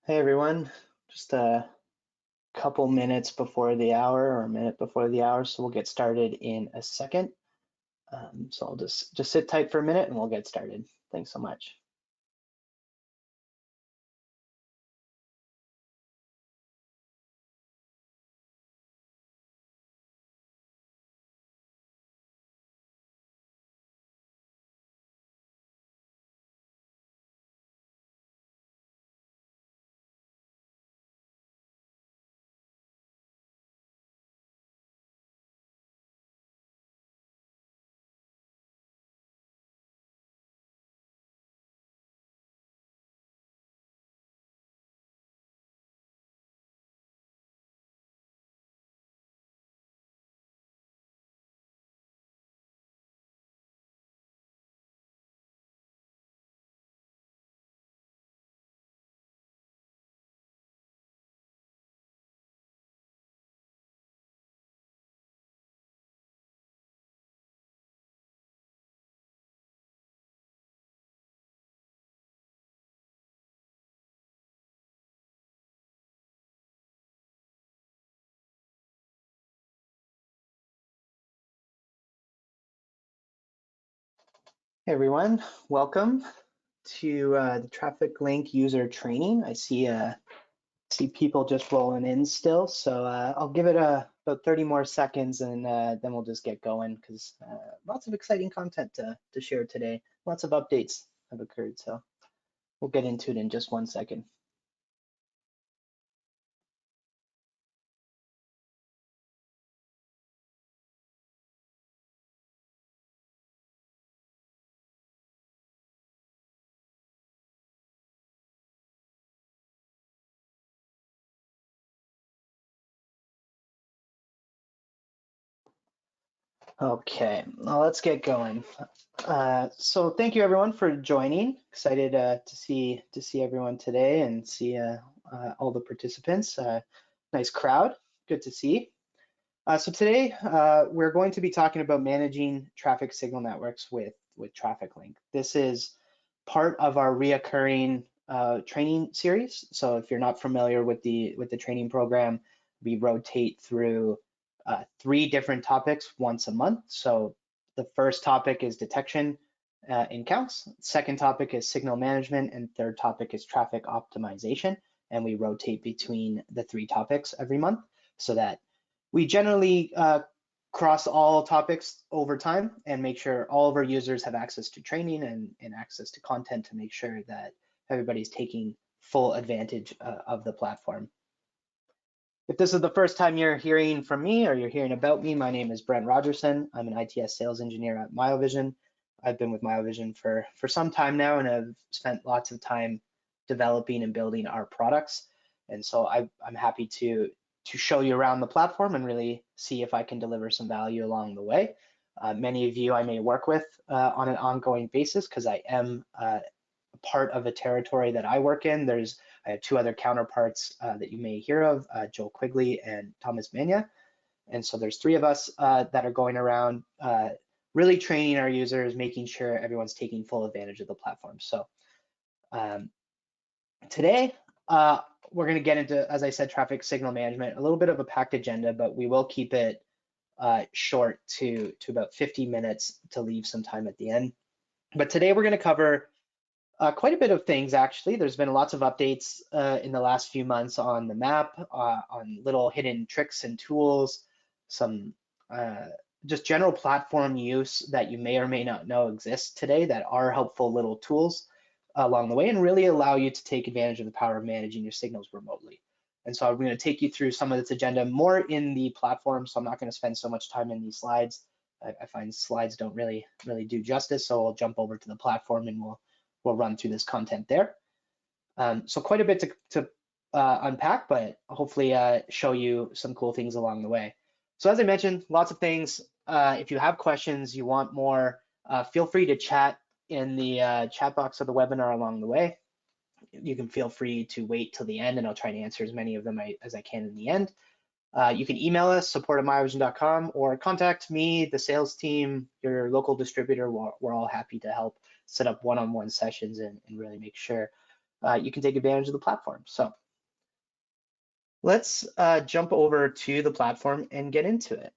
Hey everyone, just a couple minutes before the hour or a minute before the hour, so we'll get started in a second. So I'll just sit tight for a minute and we'll get started. Thanks so much. Hey everyone, welcome to the TrafficLink user training. I see people just rolling in still, so I'll give it about 30 more seconds and then we'll just get going because lots of exciting content to share today. Lots of updates have occurred, so we'll get into it in just 1 second. Okay, well, let's get going. So thank you everyone for joining. Excited to see everyone today and see all the participants. Nice crowd, good to see. So today we're going to be talking about managing traffic signal networks with TrafficLink. This is part of our reoccurring training series. So if you're not familiar with the training program, we rotate through 3 different topics once a month. So the first topic is detection in counts. Second topic is signal management, and third topic is traffic optimization. And we rotate between the 3 topics every month so that we generally cross all topics over time and make sure all of our users have access to training and access to content to make sure that everybody's taking full advantage of the platform. If this is the first time you're hearing from me or you're hearing about me, my name is Brent Rogerson. I'm an ITS sales engineer at Miovision. I've been with Miovision for some time now and have spent lots of time developing and building our products. And so I'm happy to show you around the platform and really see if I can deliver some value along the way. Many of you I may work with on an ongoing basis because I am part of a territory that I work in. I have 2 other counterparts that you may hear of, Joel Quigley and Thomas Mania. And so there's 3 of us that are going around really training our users, making sure everyone's taking full advantage of the platform. So today, we're going to get into, as I said, traffic signal management, a little bit of a packed agenda, but we will keep it short to about 50 minutes to leave some time at the end. But today we're going to cover quite a bit of things, actually. There's been lots of updates in the last few months on the map, on little hidden tricks and tools, some just general platform use that you may or may not know exists today that are helpful little tools along the way and really allow you to take advantage of the power of managing your signals remotely. And so I'm going to take you through some of this agenda more in the platform, so I'm not going to spend so much time in these slides. I find slides don't really do justice, so I'll jump over to the platform and we'll run through this content there. So quite a bit to unpack, but hopefully show you some cool things along the way. So as I mentioned, lots of things. If you have questions, you want more, feel free to chat in the chat box of the webinar along the way. You can feel free to wait till the end and I'll try to answer as many of them as I can in the end. You can email us, support@miovision.com, or contact me, the sales team, your local distributor. We're all happy to help set up one-on-one sessions and really make sure you can take advantage of the platform. So let's jump over to the platform and get into it.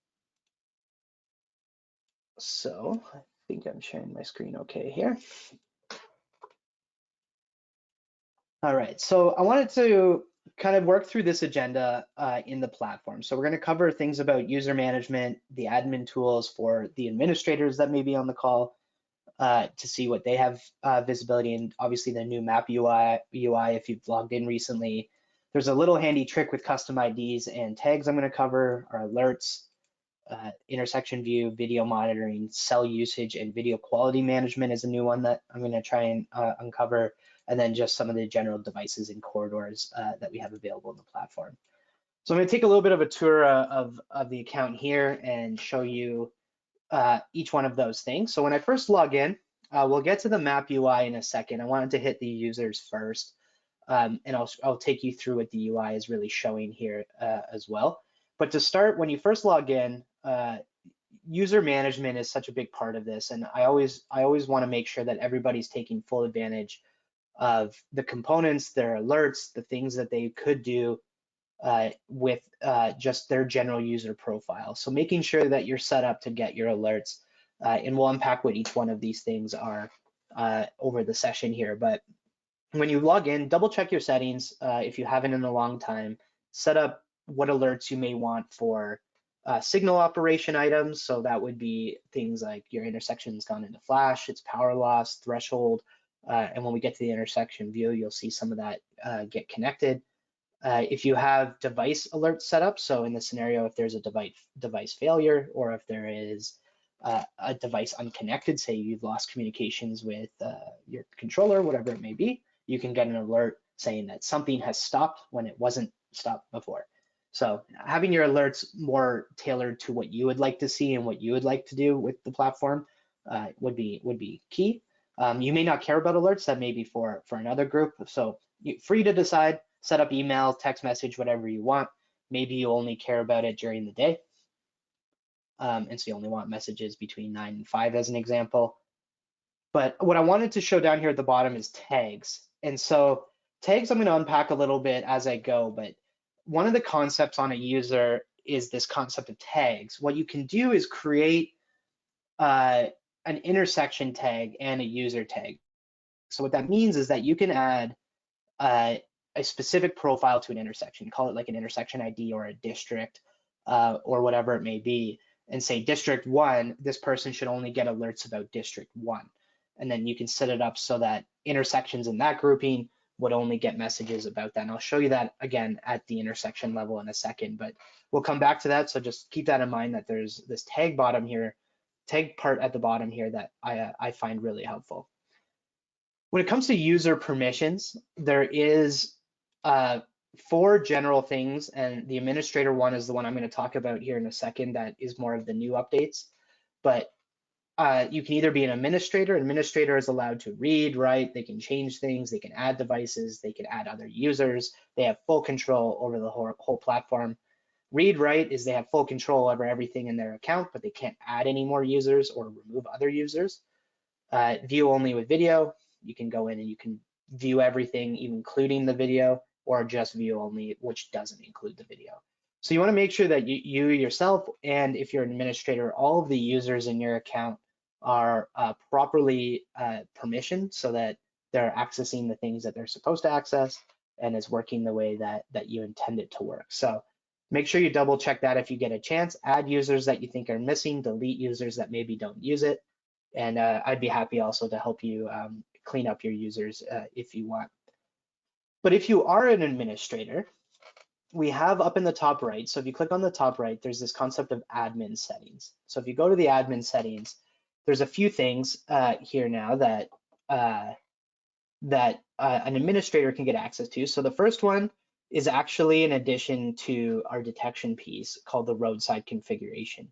So I think I'm sharing my screen okay here. All right, so I wanted to kind of work through this agenda in the platform. So we're going to cover things about user management, the admin tools for the administrators that may be on the call to see what they have visibility, and obviously the new map UI if you've logged in recently. There's a little handy trick with custom IDs and tags I'm going to cover, our alerts, intersection view, video monitoring, cell usage, and video quality management is a new one that I'm going to try and uncover, and then just some of the general devices and corridors that we have available in the platform. So I'm going to take a little bit of a tour of the account here and show you each one of those things. So when I first log in, we'll get to the map UI in a second. I wanted to hit the users first, and I'll take you through what the UI is really showing here as well. But to start, when you first log in, user management is such a big part of this, and I always want to make sure that everybody's taking full advantage of the components, their alerts, the things that they could do with just their general user profile. So making sure that you're set up to get your alerts, and we'll unpack what each one of these things are over the session here. But when you log in, double check your settings if you haven't in a long time. Set up what alerts you may want for signal operation items. So that would be things like your intersection's gone into flash, its power loss, threshold, and when we get to the intersection view, you'll see some of that get connected. If you have device alerts set up, so in the scenario, if there's a device failure, or if there is a device unconnected, say you've lost communications with your controller, whatever it may be, you can get an alert saying that something has stopped when it wasn't stopped before. So having your alerts more tailored to what you would like to see and what you would like to do with the platform would be key. You may not care about alerts, that may be for another group. So free to decide, set up email, text message, whatever you want. Maybe you only care about it during the day. And so you only want messages between 9 and 5 as an example. But what I wanted to show down here at the bottom is tags. And so tags I'm going to unpack a little bit as I go, but one of the concepts on a user is this concept of tags. What you can do is create an intersection tag and a user tag. So what that means is that you can add a specific profile to an intersection, call it like an intersection ID or a district or whatever it may be, and say district 1, this person should only get alerts about district 1. And then you can set it up so that intersections in that grouping would only get messages about that. And I'll show you that again at the intersection level in a second, but we'll come back to that. So just keep that in mind, that there's this tag part at the bottom here that I find really helpful. When it comes to user permissions, there is 4 general things, and the administrator one is the one I'm going to talk about here in a second. That is more of the new updates. But you can either be an administrator. An administrator is allowed to read, write, they can change things, they can add devices, they can add other users. They have full control over the whole platform. Read, write is they have full control over everything in their account, but they can't add any more users or remove other users. View only with video. You can go in and you can view everything, including the video, or just view only, which doesn't include the video. So you want to make sure that you yourself, and if you're an administrator, all of the users in your account are properly permissioned so that they're accessing the things that they're supposed to access and is working the way that you intend it to work. So make sure you double check that if you get a chance. Add users that you think are missing, delete users that maybe don't use it. And I'd be happy also to help you clean up your users if you want. But if you are an administrator, we have up in the top right, so if you click on the top right, there's this concept of admin settings. So if you go to the admin settings, there's a few things here now that an administrator can get access to. So the first one is actually an addition to our detection piece called the roadside configuration.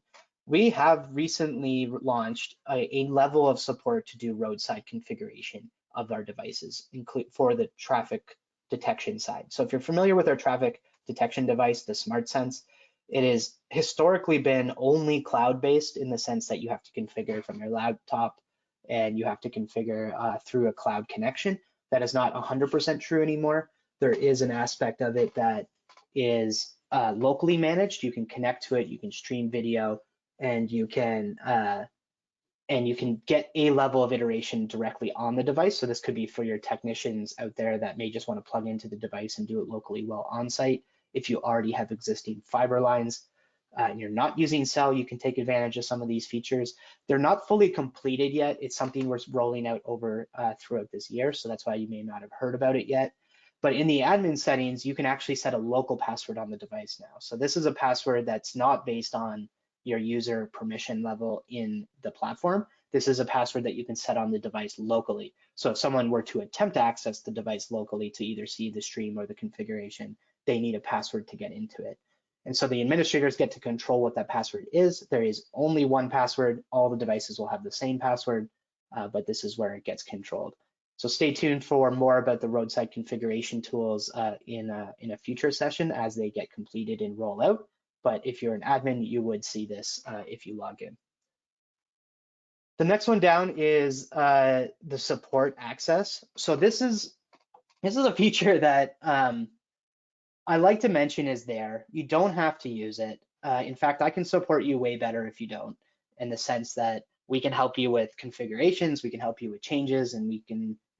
We have recently launched a level of support to do roadside configuration of our devices, for the traffic detection side. So if you're familiar with our traffic detection device, the SmartSense, it has historically been only cloud-based, in the sense that you have to configure from your laptop and you have to configure through a cloud connection. That is not 100% true anymore. There is an aspect of it that is locally managed. You can connect to it, you can stream video, and you can get a level of iteration directly on the device. So this could be for your technicians out there that may just want to plug into the device and do it locally while on site. If you already have existing fiber lines and you're not using cell, you can take advantage of some of these features. They're not fully completed yet. It's something we're rolling out over throughout this year. So that's why you may not have heard about it yet. But in the admin settings, you can actually set a local password on the device now. So this is a password that's not based on your user permission level in the platform. This is a password that you can set on the device locally. So if someone were to attempt to access the device locally to either see the stream or the configuration, they need a password to get into it. And so the administrators get to control what that password is. There is only one password. All the devices will have the same password, but this is where it gets controlled. So stay tuned for more about the roadside configuration tools in a future session as they get completed and roll out. But if you're an admin, you would see this if you log in. The next one down is the support access. So this is a feature that I like to mention is there. You don't have to use it. In fact, I can support you way better if you don't, in the sense that we can help you with configurations, we can help you with changes, and we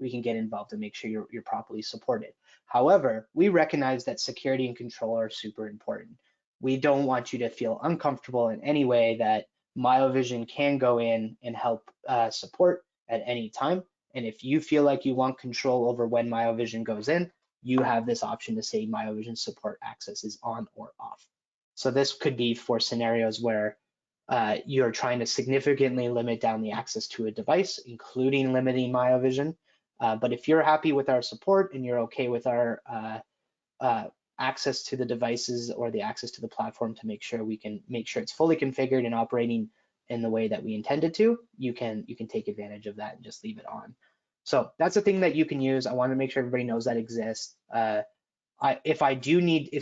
can get involved and make sure you're properly supported. However, we recognize that security and control are super important. We don't want you to feel uncomfortable in any way that Miovision can go in and help support at any time. And if you feel like you want control over when Miovision goes in, you have this option to say Miovision support access is on or off. So this could be for scenarios where you're trying to significantly limit down the access to a device, including limiting Miovision. But if you're happy with our support and you're okay with our access to the devices or the access to the platform to make sure it's fully configured and operating in the way that we intended to, you can take advantage of that and just leave it on. So that's a thing that you can use. I want to make sure everybody knows that exists. If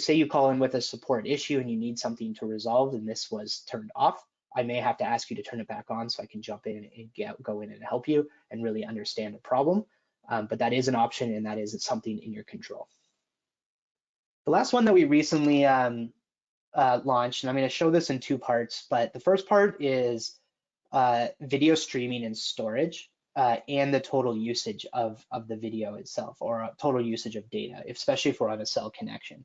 say you call in with a support issue and you need something to resolve and this was turned off, I may have to ask you to turn it back on so I can jump in and go in and help you and really understand the problem. But that is an option and that is something in your control. The last one that we recently launched, and I'm going to show this in two parts, but the first part is video streaming and storage. And the total usage of the video itself, or total usage of data, especially if we're on a cell connection.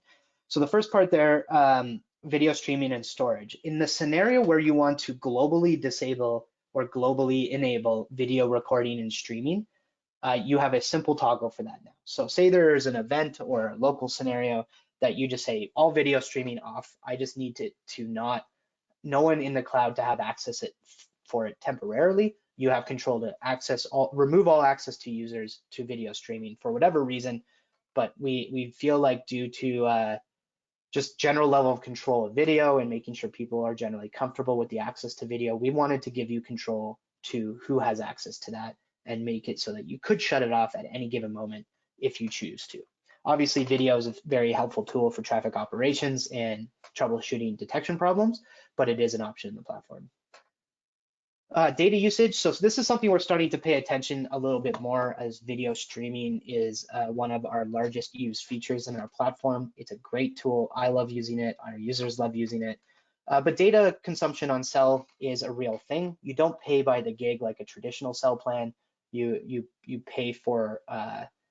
So the first part there, video streaming and storage. In the scenario where you want to globally disable or globally enable video recording and streaming, you have a simple toggle for that now. So say there's an event or a local scenario that you just say all video streaming off. I just need no one in the cloud to have access for it temporarily. You have control to remove all access to users to video streaming for whatever reason, but we feel like due to just general level of control of video and making sure people are generally comfortable with the access to video, we wanted to give you control to who has access to that and make it so that you could shut it off at any given moment if you choose to. Obviously, video is a very helpful tool for traffic operations and troubleshooting detection problems, but it is an option in the platform. Data usage. So this is something we're starting to pay attention a little bit more, as video streaming is one of our largest used features in our platform. It's a great tool. I love using it. Our users love using it. But data consumption on cell is a real thing. You don't pay by the gig like a traditional cell plan. You pay for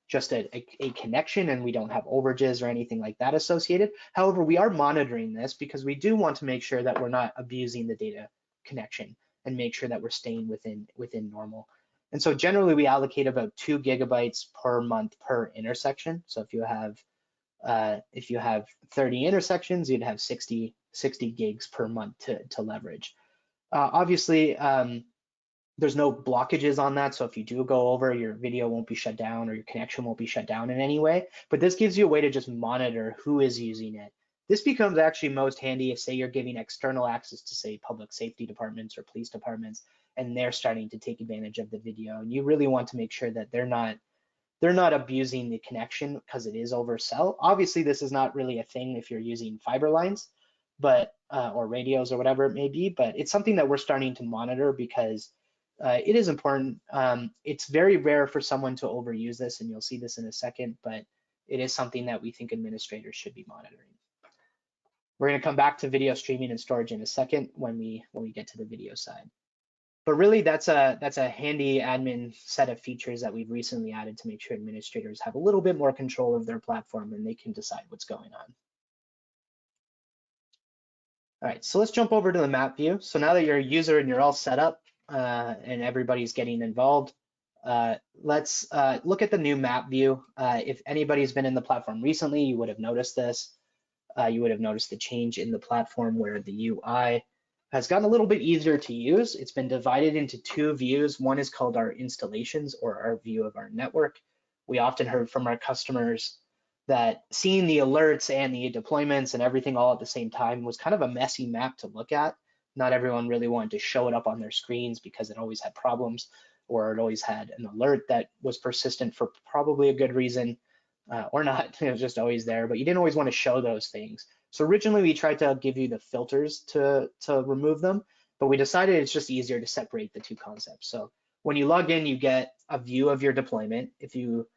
just a connection, and we don't have overages or anything like that associated. However, we are monitoring this because we do want to make sure that we're not abusing the data connection and make sure that we're staying within normal. And so generally we allocate about 2 gigabytes per month per intersection. So if you have 30 intersections, you'd have 60 gigs per month to leverage. Obviously, there's no blockages on that. So if you do go over, your video won't be shut down or your connection won't be shut down in any way. But this gives you a way to just monitor who is using it. This becomes actually most handy if, say, you're giving external access to, say, public safety departments or police departments, and they're starting to take advantage of the video. And you really want to make sure that they're not abusing the connection because it is over cell. Obviously, this is not really a thing if you're using fiber lines, but or radios or whatever it may be. But it's something that we're starting to monitor because it is important. It's very rare for someone to overuse this, and you'll see this in a second, but it is something that we think administrators should be monitoring. We're going to come back to video streaming and storage in a second when we get to the video side. But really, that's a handy admin set of features that we've recently added to make sure administrators have a little bit more control of their platform and they can decide what's going on. All right, so let's jump over to the map view. So now that you're a user and you're all set up and everybody's getting involved, let's look at the new map view. If anybody's been in the platform recently, you would have noticed this. You would have noticed the change in the platform where the UI has gotten a little bit easier to use. It's been divided into two views. One is called our installations, or our view of our network. We often heard from our customers that seeing the alerts and the deployments and everything all at the same time was kind of a messy map to look at. Not everyone really wanted to show it up on their screens because it always had problems, or it always had an alert that was persistent for probably a good reason, or not. It was just always there, but you didn't always want to show those things. So originally we tried to give you the filters to remove them, but we decided it's just easier to separate the two concepts. So when you log in, you get a view of your deployment. If you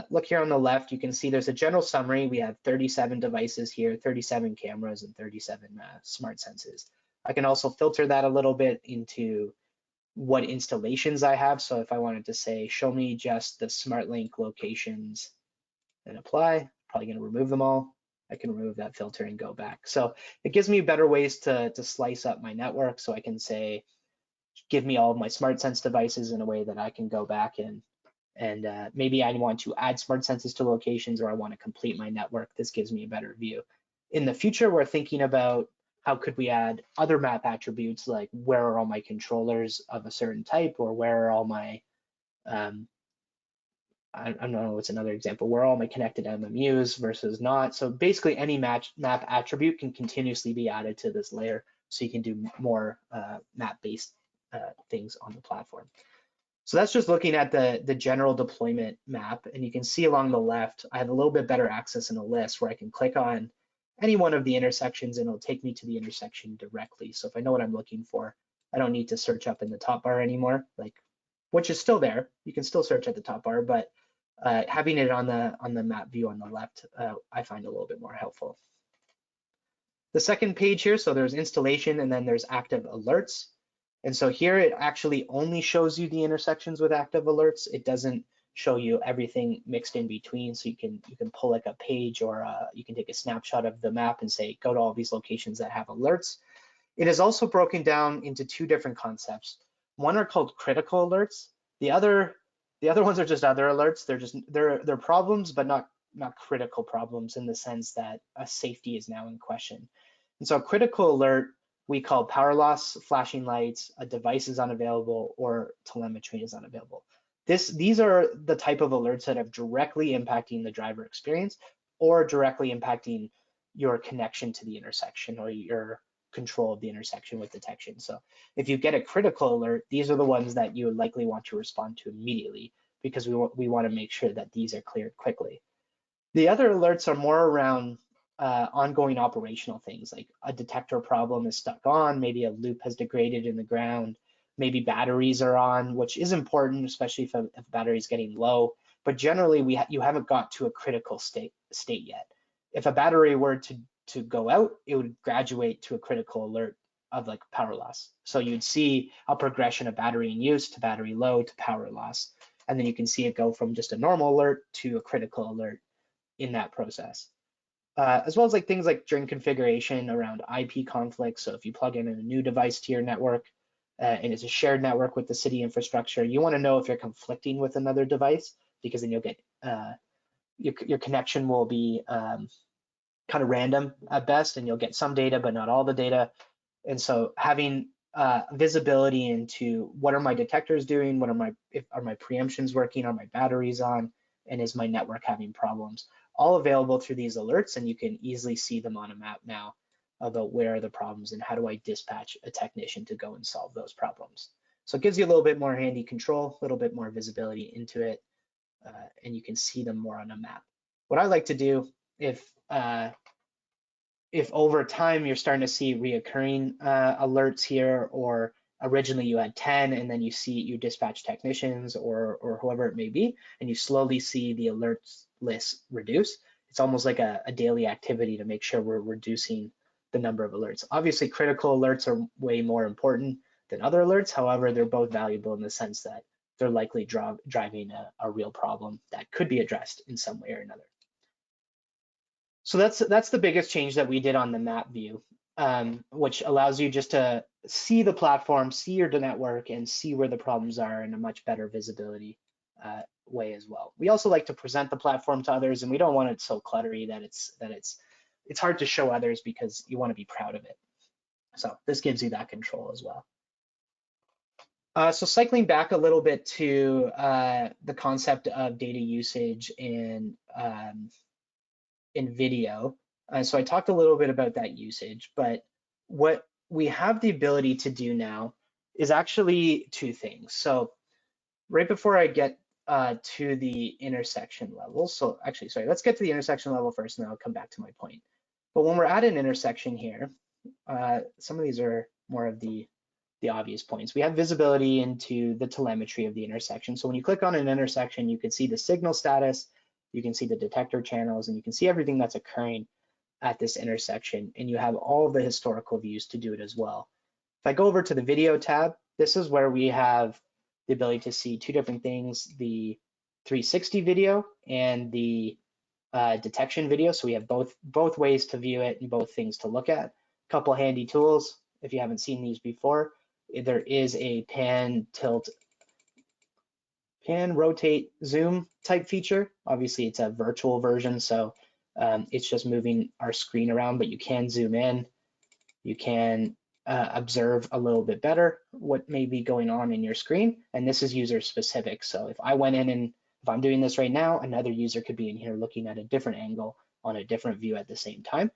look here on the left, you can see there's a general summary. We have 37 devices here, 37 cameras, and 37 smart senses. I can also filter that a little bit into what installations I have. So if I wanted to say, show me just the SmartLink locations and apply, probably gonna remove them all. I can remove that filter and go back. So it gives me better ways to slice up my network. So I can say, give me all of my SmartSense devices in a way that I can go back and maybe I want to add SmartSenses to locations, or I want to complete my network. This gives me a better view. In the future, we're thinking about how could we add other map attributes, like where are all my controllers of a certain type, or where are all my, I don't know what's another example, where are all my connected MMUs versus not. So basically any map attribute can continuously be added to this layer, so you can do more map-based things on the platform. So that's just looking at the general deployment map, and you can see along the left, I have a little bit better access in a list where I can click on any one of the intersections and it'll take me to the intersection directly. So if I know what I'm looking for, I don't need to search up in the top bar anymore, which is still there. You can still search at the top bar, but having it on the map view on the left, I find a little bit more helpful. The second page here, so there's installation and then there's active alerts. And so here it actually only shows you the intersections with active alerts. It doesn't show you everything mixed in between. So you can pull like a page, or you can take a snapshot of the map and say, go to all these locations that have alerts. It is also broken down into two different concepts. One are called critical alerts. The other ones are just other alerts. They're problems, but not critical problems in the sense that a safety is now in question. And so a critical alert we call power loss, flashing lights, a device is unavailable, or telemetry is unavailable. These are the type of alerts that are directly impacting the driver experience, or directly impacting your connection to the intersection, or your control of the intersection with detection. So if you get a critical alert, these are the ones that you would likely want to respond to immediately, because we want to make sure that these are cleared quickly. The other alerts are more around ongoing operational things, like a detector problem is stuck on, maybe a loop has degraded in the ground, maybe batteries are on, which is important, especially if a battery is getting low. But generally, you haven't got to a critical state yet. If a battery were to go out, it would graduate to a critical alert of like power loss. So you'd see a progression of battery in use to battery low to power loss. And then you can see it go from just a normal alert to a critical alert in that process. As well as like things like during configuration around IP conflicts. So if you plug in a new device to your network and it's a shared network with the city infrastructure, you want to know if you're conflicting with another device, because then you'll get your connection will be kind of random at best, and you'll get some data but not all the data. And so having visibility into what are my detectors doing, what are my preemptions working, are my batteries on, and is my network having problems, all available through these alerts, and you can easily see them on a map now about where are the problems and how do I dispatch a technician to go and solve those problems. So it gives you a little bit more handy control, a little bit more visibility into it, and you can see them more on a map. What I like to do, if over time you're starting to see reoccurring alerts here, or originally you had 10, and then you dispatch technicians or whoever it may be, and you slowly see the alerts list reduce. It's almost like a daily activity to make sure we're reducing the number of alerts. Obviously, critical alerts are way more important than other alerts. However, they're both valuable in the sense that they're likely driving a real problem that could be addressed in some way or another. So that's the biggest change that we did on the map view, which allows you just to see the platform, see your network, and see where the problems are in a much better visibility way as well. We also like to present the platform to others, and we don't want it so cluttery that it's hard to show others because you want to be proud of it. So this gives you that control as well. So cycling back a little bit to the concept of data usage in video. So I talked a little bit about that usage, but what we have the ability to do now is actually two things. So right before I get to the intersection level, so actually, sorry, let's get to the intersection level first, and then I'll come back to my point. But when we're at an intersection here, some of these are more of the obvious points. We have visibility into the telemetry of the intersection. So when you click on an intersection, you can see the signal status, you can see the detector channels, and you can see everything that's occurring at this intersection, and you have all of the historical views to do it as well. If I go over to the video tab, this is where we have the ability to see two different things, the 360 video and the detection video. So we have both ways to view it and both things to look at. A couple handy tools if you haven't seen these before. There is a pan, tilt, pan, rotate, zoom type feature. Obviously it's a virtual version, so it's just moving our screen around, but you can zoom in. You can observe a little bit better what may be going on in your screen, and this is user specific. So if I went in and if I'm doing this right now, another user could be in here looking at a different angle on a different view at the same time.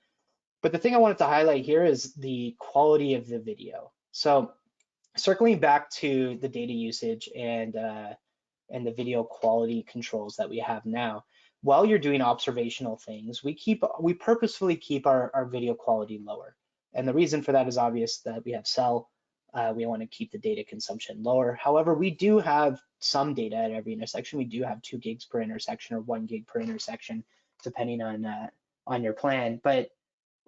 But the thing I wanted to highlight here is the quality of the video. So circling back to the data usage and the video quality controls that we have now, while you're doing observational things, we purposefully keep our video quality lower. And the reason for that is obvious, that we have cell. We want to keep the data consumption lower. However, we do have some data at every intersection. We do have 2 gigs per intersection or 1 gig per intersection, depending on your plan. But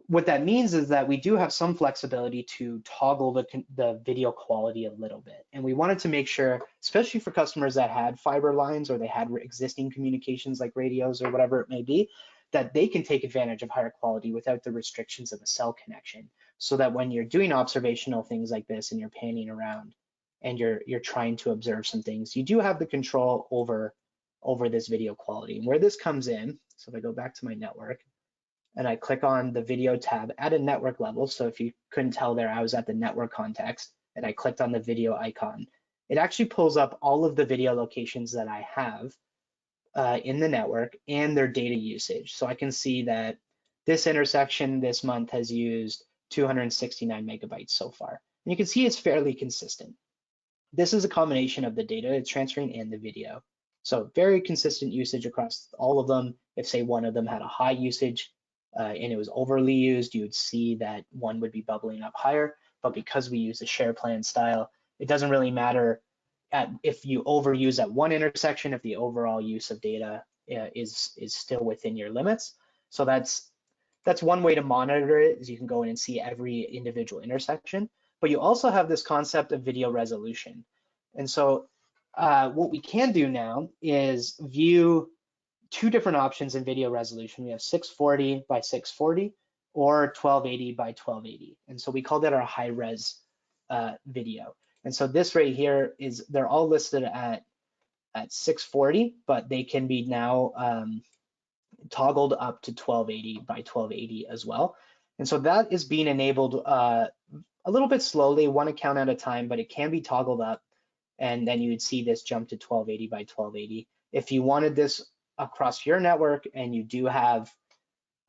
what that means is that we do have some flexibility to toggle the video quality a little bit. And we wanted to make sure, especially for customers that had fiber lines or they had existing communications like radios or whatever it may be, that they can take advantage of higher quality without the restrictions of a cell connection. So that when you're doing observational things like this and you're panning around and you're trying to observe some things, you do have the control over this video quality. And where this comes in, so if I go back to my network, and I click on the video tab at a network level. So if you couldn't tell there, I was at the network context and I clicked on the video icon. It actually pulls up all of the video locations that I have in the network and their data usage. So I can see that this intersection this month has used 269 megabytes so far. And you can see it's fairly consistent. This is a combination of the data it's transferring and the video. So very consistent usage across all of them. If say one of them had a high usage, and it was overly used, you would see that one would be bubbling up higher. But because we use the share plan style, it doesn't really matter if you overuse at one intersection, if the overall use of data is still within your limits. So that's one way to monitor it, is you can go in and see every individual intersection. But you also have this concept of video resolution. And so what we can do now is view 2 different options in video resolution. We have 640 by 640 or 1280 by 1280. And so we call that our high res video. And so this right here is, they're all listed at 640, but they can be now toggled up to 1280 by 1280 as well. And so that is being enabled a little bit slowly, one account at a time, but it can be toggled up. And then you would see this jump to 1280 by 1280. If you wanted this across your network and you do have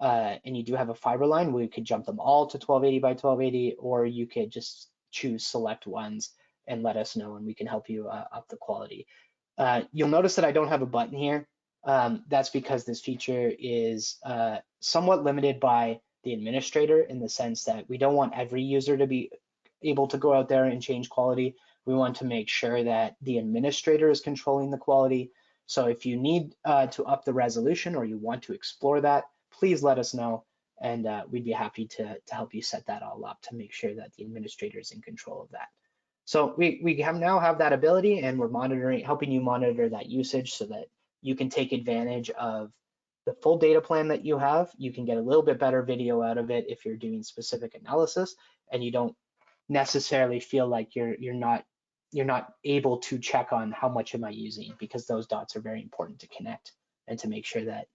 a fiber line, we could jump them all to 1280 by 1280, or you could just choose select ones and let us know, and we can help you up the quality. You'll notice that I don't have a button here. That's because this feature is somewhat limited by the administrator, in the sense that we don't want every user to be able to go out there and change quality. We want to make sure that the administrator is controlling the quality. So if you need to up the resolution or you want to explore that, please let us know, and we'd be happy to help you set that all up to make sure that the administrator is in control of that. So we now have that ability, and we're helping you monitor that usage so that you can take advantage of the full data plan that you have. You can get a little bit better video out of it if you're doing specific analysis, and you don't necessarily feel like you're not able to check on how much am I using, because those dots are very important to connect and to make sure that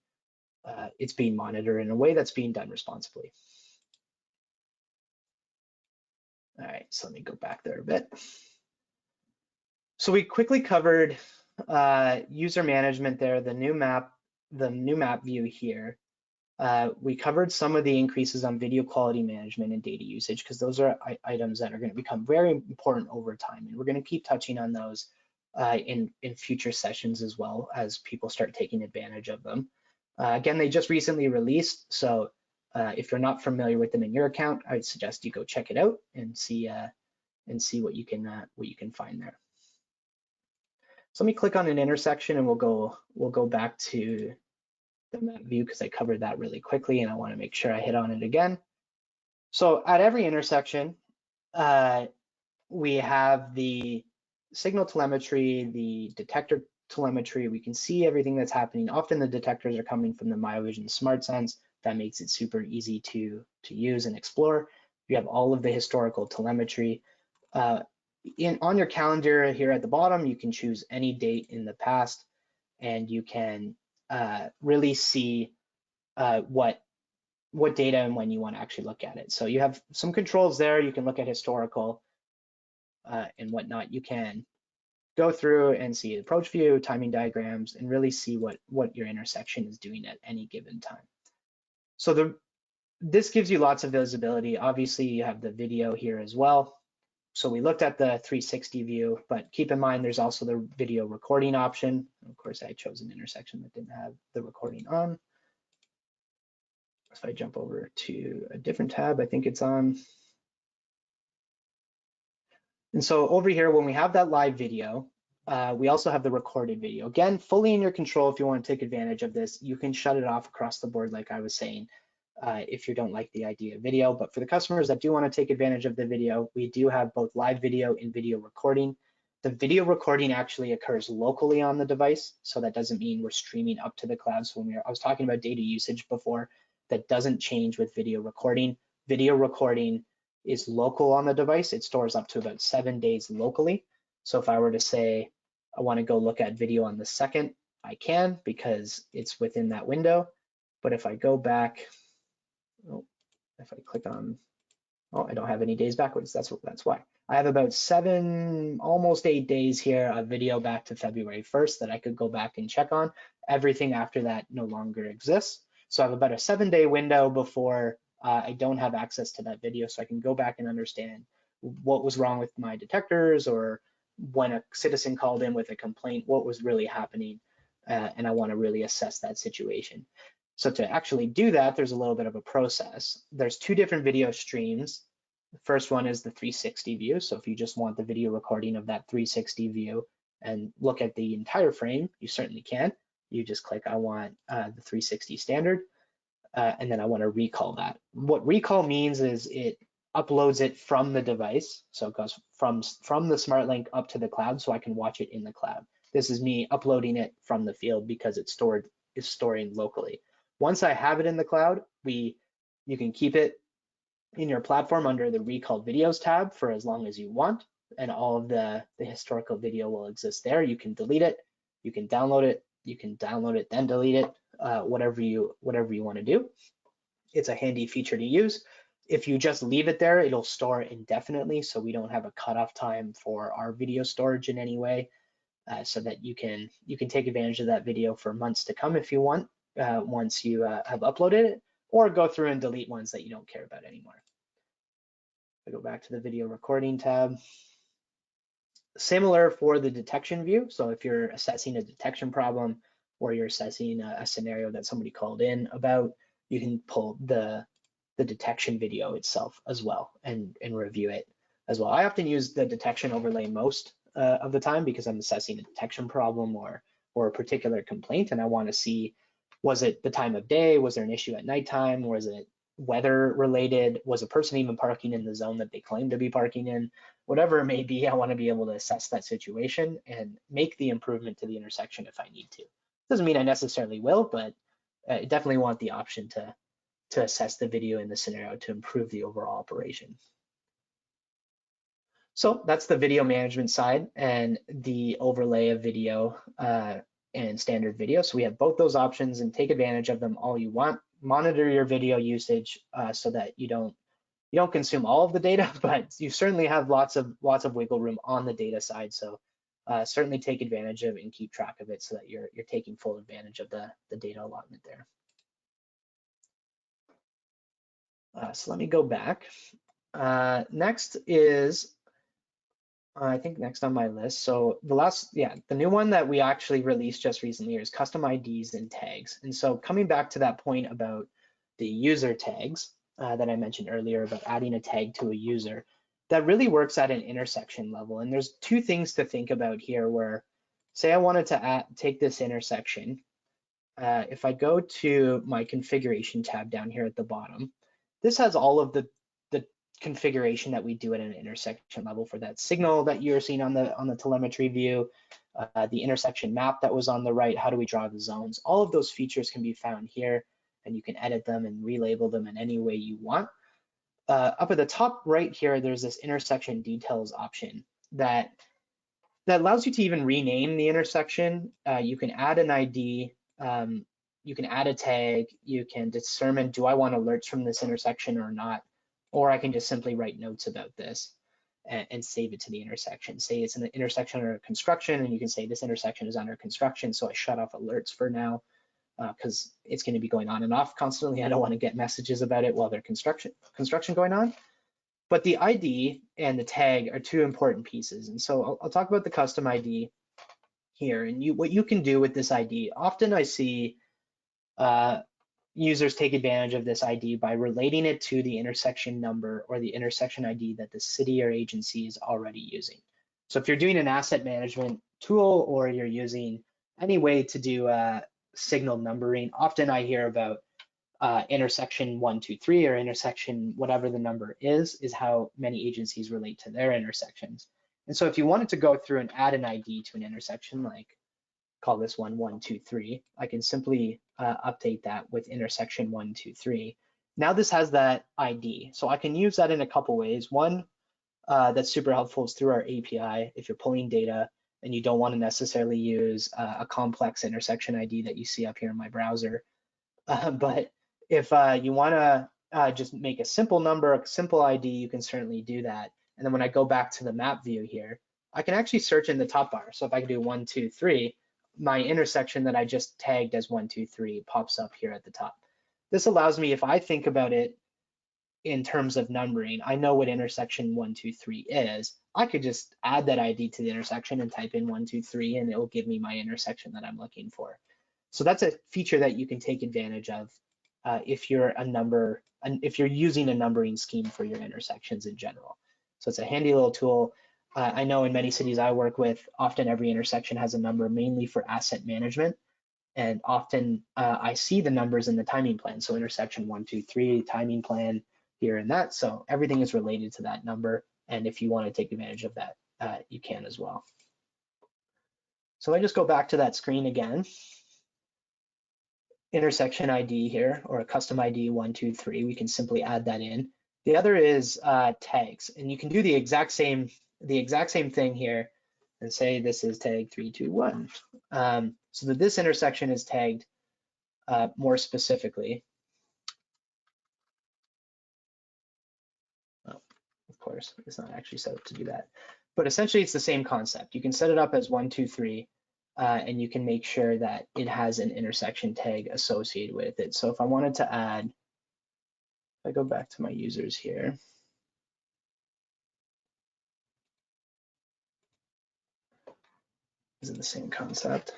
it's being monitored in a way that's being done responsibly. All right, so let me go back there a bit. So we quickly covered user management there, the new map view here. We covered some of the increases on video quality management and data usage, because those are items that are going to become very important over time, and we're going to keep touching on those in future sessions as well as people start taking advantage of them. Again, they just recently released, so if you're not familiar with them in your account, I would suggest you go check it out and see what you can find there. So let me click on an intersection, and we'll go back to the map view because I covered that really quickly, and I want to make sure I hit on it again. So at every intersection, we have the signal telemetry, the detector telemetry. We can see everything that's happening. Often the detectors are coming from the Miovision SmartSense. That makes it super easy to use and explore. You have all of the historical telemetry. On your calendar here at the bottom, you can choose any date in the past, and you can really see what data and when you want to actually look at it. So you have some controls there. You can look at historical and whatnot. You can go through and see approach view, timing diagrams, and really see what your intersection is doing at any given time. So this gives you lots of visibility. Obviously, you have the video here as well. So we looked at the 360 view, but keep in mind there's also the video recording option. Of course, I chose an intersection that didn't have the recording on. If I jump over to a different tab, I think it's on. And so over here, when we have that live video, we also have the recorded video. Again, fully in your control if you want to take advantage of this. You can shut it off across the board, like I was saying, if you don't like the idea of video. But for the customers that do want to take advantage of the video, we do have both live video and video recording. The video recording actually occurs locally on the device, so that doesn't mean we're streaming up to the cloud. So I was talking about data usage before, that doesn't change with video recording. Video recording is local on the device. It stores up to about 7 days locally. So if I were to say I want to go look at video on the 2nd, I can, because it's within that window. But if I go back, if I click on, I don't have any days backwards. That's why. I have about 7, almost 8 days here of video back to February 1st that I could go back and check on. Everything after that no longer exists. So I have about a 7-day window before I don't have access to that video, so I can go back and understand what was wrong with my detectors, or when a citizen called in with a complaint, what was really happening, and I want to really assess that situation. So to actually do that, there's a little bit of a process. There's 2 different video streams. The first one is the 360 view. So if you just want the video recording of that 360 view and look at the entire frame, you certainly can. You just click, I want the 360 standard, and then I want to recall that. What recall means is it uploads it from the device. So it goes from the SmartLink up to the cloud, so I can watch it in the cloud. This is me uploading it from the field because it's storing locally. Once I have it in the cloud, you can keep it in your platform under the recalled videos tab for as long as you want, and all of the historical video will exist there. You can delete it, you can download it, then delete it, whatever you want to do. It's a handy feature to use. If you just leave it there, it'll store indefinitely, so we don't have a cutoff time for our video storage in any way, so that you can take advantage of that video for months to come if you want, once you have uploaded it, or go through and delete ones that you don't care about anymore. I go back to the video recording tab. Similar for the detection view. So if you're assessing a detection problem, or you're assessing a scenario that somebody called in about, you can pull the detection video itself as well and review it. as well. I often use the detection overlay most of the time because I'm assessing a detection problem or a particular complaint, and I want to see, was it the time of day? Was there an issue at nighttime? Was it weather related? Was a person even parking in the zone that they claim to be parking in? Whatever it may be, I want to be able to assess that situation and make the improvement to the intersection if I need to. Doesn't mean I necessarily will, but I definitely want the option to assess the video in the scenario to improve the overall operation. So that's the video management side and the overlay of video and standard video. So we have both those options, and take advantage of them all you want. Monitor your video usage so that you don't consume all of the data, but you certainly have lots of wiggle room on the data side. So certainly take advantage of and keep track of it so that you're taking full advantage of the data allotment there. So let me go back. Next is, I think next on my list. So the new one that we actually released just recently is custom IDs and tags. And so coming back to that point about the user tags that I mentioned earlier about adding a tag to a user, that really works at an intersection level. And there's two things to think about here where, say I wanted to take this intersection. If I go to my configuration tab down here at the bottom, this has all of the configuration that we do at an intersection level for that signal that you're seeing on the telemetry view, the intersection map that was on the right, how do we draw the zones. All of those features can be found here, and you can edit them and relabel them in any way you want. Up at the top right here, there's this intersection details option that allows you to even rename the intersection. You can add an ID, you can add a tag, you can determine, do I want alerts from this intersection or not? Or I can just simply write notes about this and save it to the intersection. Say it's an intersection under construction, and you can say this intersection is under construction, so I shut off alerts for now because it's going to be going on and off constantly. I don't want to get messages about it while there's construction going on. But the ID and the tag are two important pieces. And so I'll talk about the custom ID here. And what you can do with this ID, often I see users take advantage of this ID by relating it to the intersection number or the intersection ID that the city or agency is already using. So if you're doing an asset management tool or you're using any way to do signal numbering, often I hear about intersection 123 or intersection whatever the number is how many agencies relate to their intersections. And so if you wanted to go through and add an ID to an intersection, like call this one 123, I can simply update that with intersection 123. Now this has that ID, so I can use that in a couple ways. One that's super helpful is through our API. If you're pulling data and you don't want to necessarily use a complex intersection ID that you see up here in my browser, but if you want to just make a simple number, a simple ID, you can certainly do that. And then when I go back to the map view here, I can actually search in the top bar. So if I can do 123, my intersection that I just tagged as 123 pops up here at the top. This allows me, if I think about it in terms of numbering, I know what intersection 123 is. I could just add that ID to the intersection and type in 123, and it will give me my intersection that I'm looking for. So that's a feature that you can take advantage of if you're using a numbering scheme for your intersections in general. So it's a handy little tool. I know in many cities I work with, often every intersection has a number mainly for asset management. And often I see the numbers in the timing plan. So intersection 123, timing plan here and that. So everything is related to that number. And if you want to take advantage of that, you can as well. So I just go back to that screen again. Intersection ID here, or a custom ID 123, we can simply add that in. The other is tags, and you can do the exact same thing here and say this is tag 321, so that this intersection is tagged more specifically. Oh, of course, it's not actually set up to do that, but essentially it's the same concept. You can set it up as 123. And you can make sure that it has an intersection tag associated with it. So if I wanted to add, if I go back to my users here, is it the same concept?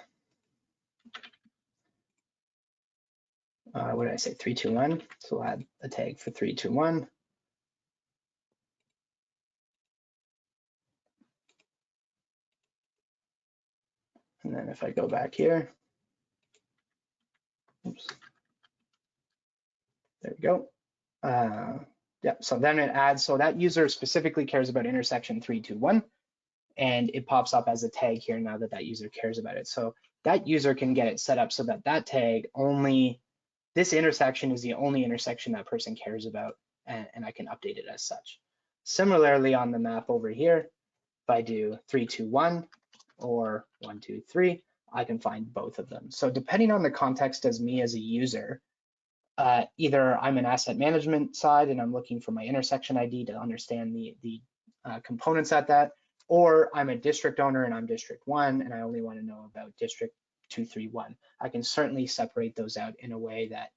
What did I say, 321? So we'll add a tag for 321. And then if I go back here, oops, there we go. Yeah, so then it adds, so that user specifically cares about intersection 321, and it pops up as a tag here now that that user cares about it. So that user can get it set up so that that tag only, this intersection is the only intersection that person cares about, and I can update it as such. Similarly on the map over here, if I do 321 or 123, I can find both of them. So depending on the context as me as a user, either I'm an asset management side and I'm looking for my intersection ID to understand the components at that, or I'm a district owner and I'm district 1 and I only want to know about district 231. I can certainly separate those out in a way that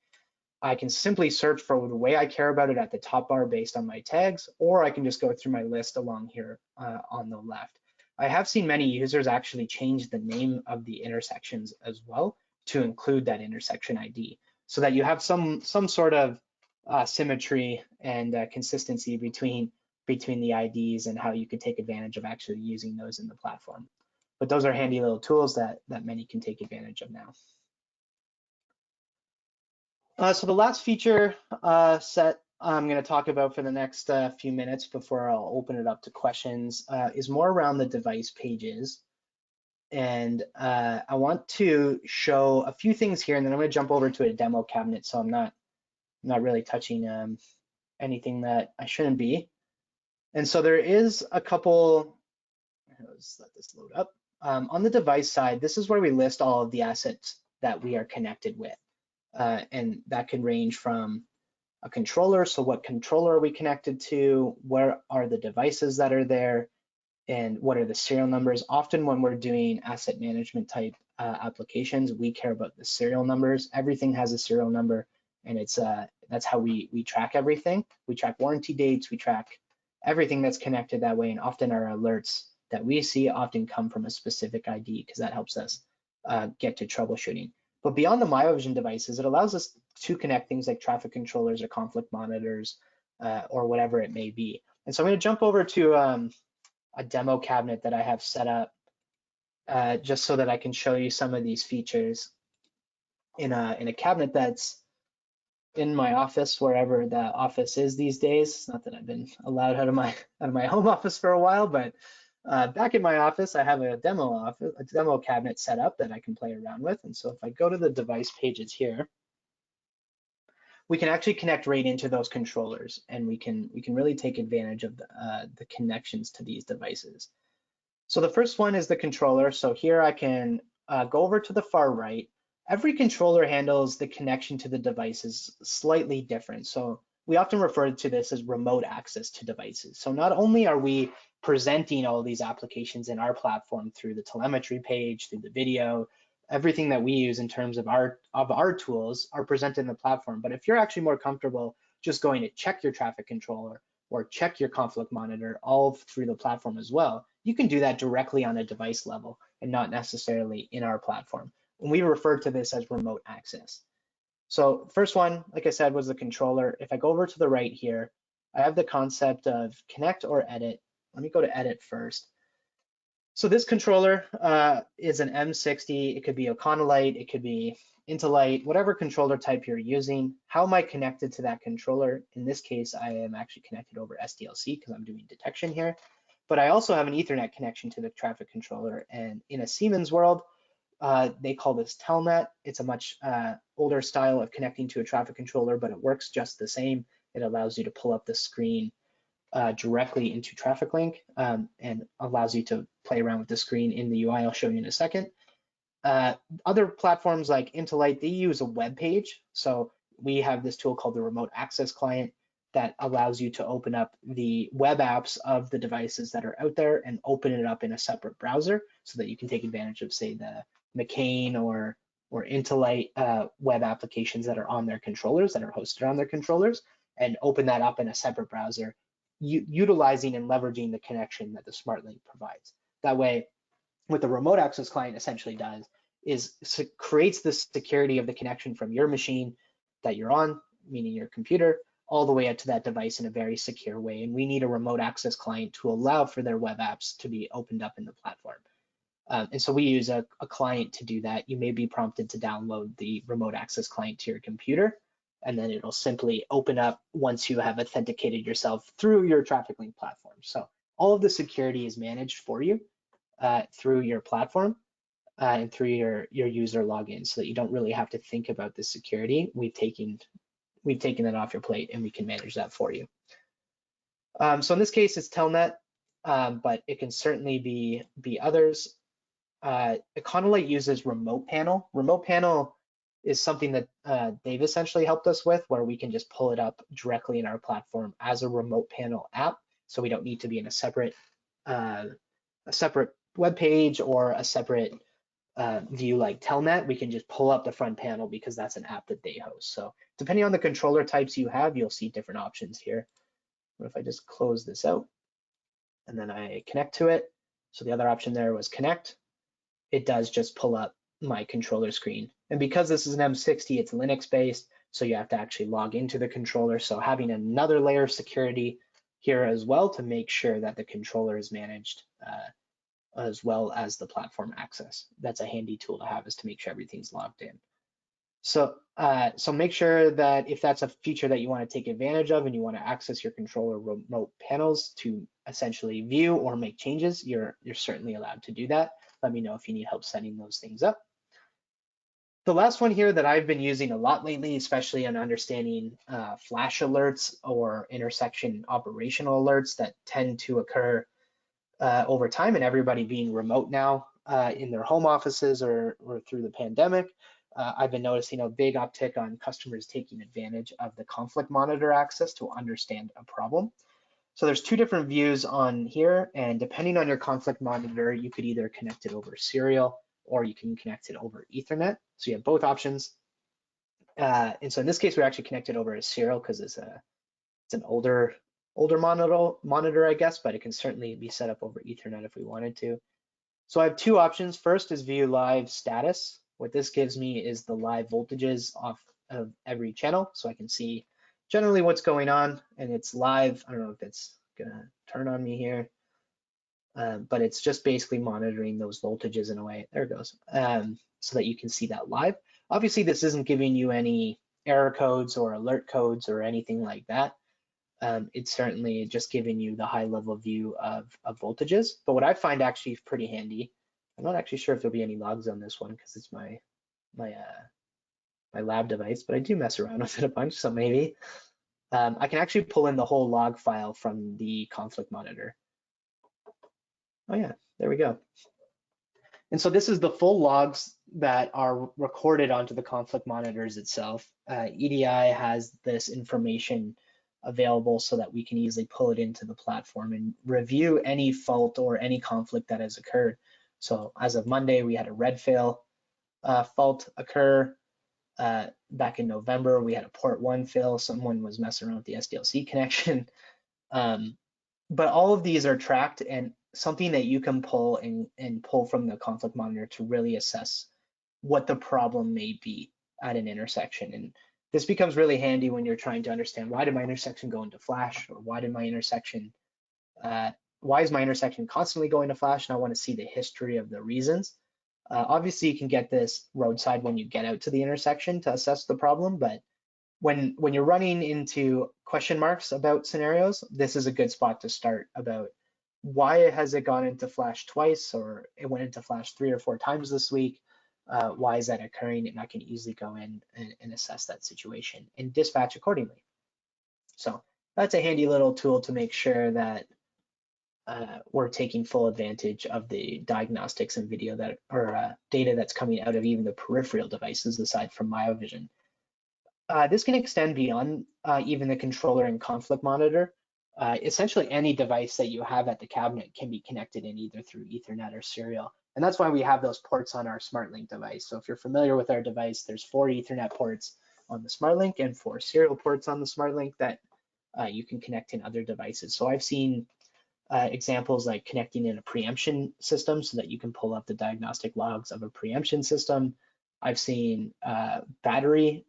I can simply search for the way I care about it at the top bar based on my tags, or I can just go through my list along here on the left. I have seen many users actually change the name of the intersections as well to include that intersection ID, so that you have some sort of symmetry and consistency between the IDs and how you can take advantage of actually using those in the platform. But those are handy little tools that many can take advantage of now. So the last feature set I'm going to talk about for the next few minutes before I'll open it up to questions is more around the device pages. And I want to show a few things here, and then I'm going to jump over to a demo cabinet, so I'm not really touching anything that I shouldn't be. And so there is a couple, let's let this load up. On the device side, this is where we list all of the assets that we are connected with. And that can range from a controller, so what controller are we connected to, where are the devices that are there, and what are the serial numbers. Often when we're doing asset management type applications, we care about the serial numbers. Everything has a serial number, and it's that's how we track everything. We track warranty dates, we track everything that's connected that way, and often our alerts that we see often come from a specific ID because that helps us get to troubleshooting. But beyond the Miovision devices, it allows us to connect things like traffic controllers or conflict monitors or whatever it may be. And so I'm going to jump over to a demo cabinet that I have set up just so that I can show you some of these features in a cabinet that's in my office, wherever the office is these days. It's not that I've been allowed out of my home office for a while, but back in my office, I have a demo cabinet set up that I can play around with. And so if I go to the device pages here, we can actually connect right into those controllers, and we can really take advantage of the connections to these devices. So the first one is the controller. So here I can go over to the far right. Every controller handles the connection to the devices slightly different. So we often refer to this as remote access to devices. So not only are we presenting all these applications in our platform through the telemetry page, through the video, everything that we use in terms of our tools are presented in the platform. But if you're actually more comfortable just going to check your traffic controller or check your conflict monitor all through the platform as well, you can do that directly on a device level and not necessarily in our platform. And we refer to this as remote access. So first one, like I said, was the controller. If I go over to the right here, I have the concept of connect or edit. Let me go to edit first. So this controller is an M60. It could be Econolite, it could be Intolite, whatever controller type you're using. How am I connected to that controller? In this case, I am actually connected over SDLC because I'm doing detection here. But I also have an Ethernet connection to the traffic controller. And in a Siemens world, they call this Telnet. It's a much older style of connecting to a traffic controller, but it works just the same. It allows you to pull up the screen directly into TrafficLink and allows you to play around with the screen in the UI. I'll show you in a second. Other platforms like Intolite, they use a web page. So we have this tool called the Remote Access Client that allows you to open up the web apps of the devices that are out there and open it up in a separate browser so that you can take advantage of, say, the McCain or Intolite web applications that are on their controllers, that are hosted on their controllers, and open that up in a separate browser, utilizing and leveraging the connection that the SmartLink provides. That way, what the remote access client essentially does is creates the security of the connection from your machine that you're on, meaning your computer, all the way out to that device in a very secure way. And we need a remote access client to allow for their web apps to be opened up in the platform. And so we use a client to do that. You may be prompted to download the remote access client to your computer, and then it'll simply open up once you have authenticated yourself through your TrafficLink platform. So all of the security is managed for you through your platform and through your user login, so that you don't really have to think about the security. We've taken that off your plate, and we can manage that for you. So in this case, it's Telnet, but it can certainly be others. Econolyte uses Remote Panel. Remote Panel is something that they've essentially helped us with, where we can just pull it up directly in our platform as a Remote Panel app. So we don't need to be in a separate web page or a separate view like Telnet. We can just pull up the front panel because that's an app that they host. So depending on the controller types you have, you'll see different options here. What if I just close this out and then I connect to it? So the other option there was connect. It does just pull up my controller screen. And because this is an M60, it's Linux based, so you have to actually log into the controller. So having another layer of security here as well to make sure that the controller is managed as well as the platform access. That's a handy tool to have, is to make sure everything's logged in. So make sure that if that's a feature that you want to take advantage of and you want to access your controller remote panels to essentially view or make changes, you're certainly allowed to do that. Let me know if you need help setting those things up. The last one here that I've been using a lot lately, especially on understanding flash alerts or intersection operational alerts that tend to occur over time, and everybody being remote now in their home offices or through the pandemic. I've been noticing a big uptick on customers taking advantage of the conflict monitor access to understand a problem. So there's two different views on here, and depending on your conflict monitor, you could either connect it over serial or you can connect it over Ethernet. So you have both options. And so in this case, we're actually connected over a serial because it's an older monitor, I guess, but it can certainly be set up over Ethernet if we wanted to. So I have two options. First is view live status. What this gives me is the live voltages off of every channel, so I can see generally what's going on, and it's live. I don't know if it's gonna turn on me here, but it's just basically monitoring those voltages in a way. There it goes, so that you can see that live. Obviously, this isn't giving you any error codes or alert codes or anything like that. It's certainly just giving you the high level view of voltages. But what I find actually pretty handy, I'm not actually sure if there'll be any logs on this one because it's my lab device, but I do mess around with it a bunch, so maybe. I can actually pull in the whole log file from the conflict monitor. Oh yeah, there we go. And so this is the full logs that are recorded onto the conflict monitors itself. EDI has this information available so that we can easily pull it into the platform and review any fault or any conflict that has occurred. So as of Monday, we had a red fail fault occur. Back in November, we had a port 1 fail. Someone was messing around with the SDLC connection. But all of these are tracked and something that you can pull and pull from the conflict monitor to really assess what the problem may be at an intersection. And this becomes really handy when you're trying to understand, why did my intersection go into flash, or why is my intersection constantly going to flash? And I want to see the history of the reasons. Obviously, you can get this roadside when you get out to the intersection to assess the problem, but when you're running into question marks about scenarios, this is a good spot to start about why has it gone into flash twice, or it went into flash 3 or 4 times this week. Why is that occurring? And I can easily go in and assess that situation and dispatch accordingly. So that's a handy little tool to make sure that we're taking full advantage of the diagnostics and video that, or data that's coming out of even the peripheral devices aside from Miovision. This can extend beyond even the controller and conflict monitor. Essentially, any device that you have at the cabinet can be connected in either through Ethernet or serial. And that's why we have those ports on our SmartLink device. So if you're familiar with our device, there's 4 Ethernet ports on the SmartLink and 4 serial ports on the SmartLink that you can connect in other devices. So I've seen examples like connecting in a preemption system so that you can pull up the diagnostic logs of a preemption system. I've seen battery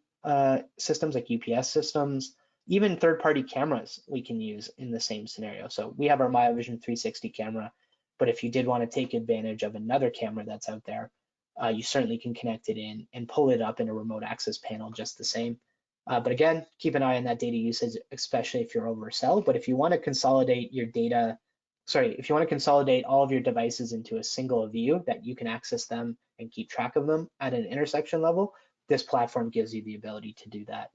systems like UPS systems, even third-party cameras we can use in the same scenario. So we have our Miovision 360 camera But if you did want to take advantage of another camera that's out there, you certainly can connect it in and pull it up in a remote access panel just the same. But again, keep an eye on that data usage, especially if you're over cell. But if you want to consolidate your data, if you want to consolidate all of your devices into a single view that you can access them and keep track of them at an intersection level, this platform gives you the ability to do that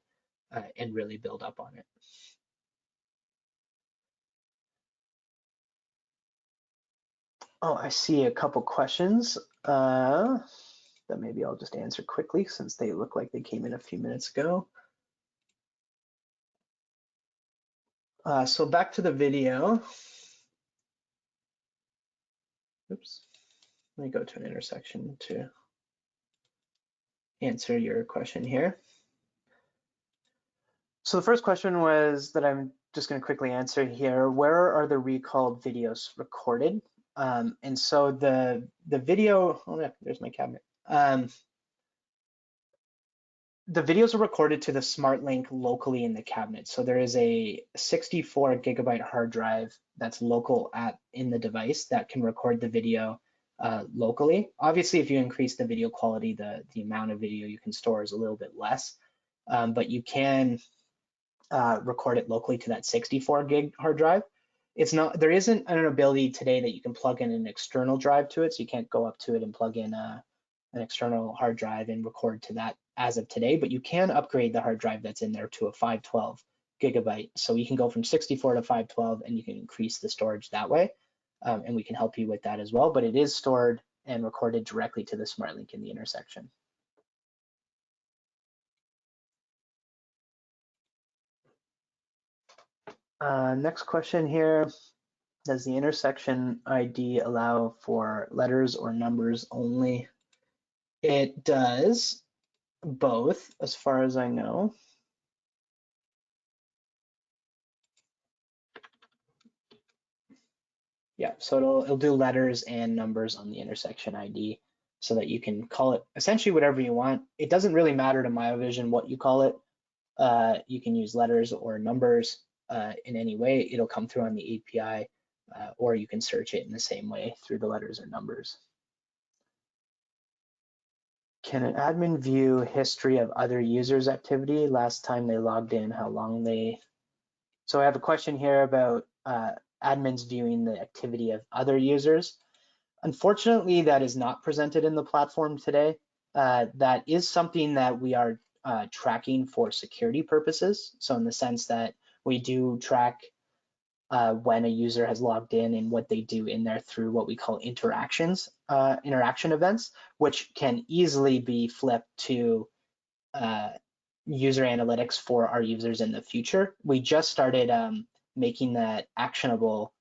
and really build up on it. Oh, I see a couple questions that maybe I'll just answer quickly since they look like they came in a few minutes ago. So back to the video. Oops, let me go to an intersection to answer your question here. So the first question was that I'm just going to quickly answer here. Where are the recalled videos recorded? And so the video, oh yeah, there's my cabinet. The videos are recorded to the SmartLink locally in the cabinet. So there is a 64 gigabyte hard drive that's local in the device that can record the video locally. Obviously, if you increase the video quality, the amount of video you can store is a little bit less, but you can record it locally to that 64 gig hard drive. There isn't an ability today that you can plug in an external drive to it, so you can't go up to it and plug in an external hard drive and record to that as of today, but you can upgrade the hard drive that's in there to a 512 gigabyte. So you can go from 64 to 512 and you can increase the storage that way. And we can help you with that as well, but it is stored and recorded directly to the SmartLink in the intersection. Next question here. Does the intersection ID allow for letters or numbers only? It does both, as far as I know. Yeah, so it'll do letters and numbers on the intersection ID so that you can call it essentially whatever you want. It doesn't really matter to Miovision what you call it. You can use letters or numbers in any way. It'll come through on the API, or you can search it in the same way through the letters or numbers. Can an admin view history of other users' activity, last time they logged in, how long they... So I have a question here about admins viewing the activity of other users. Unfortunately, that is not presented in the platform today. That is something that we are tracking for security purposes. So in the sense that we do track when a user has logged in and what they do in there through what we call interaction events, which can easily be flipped to user analytics for our users in the future. We just started making that actionable,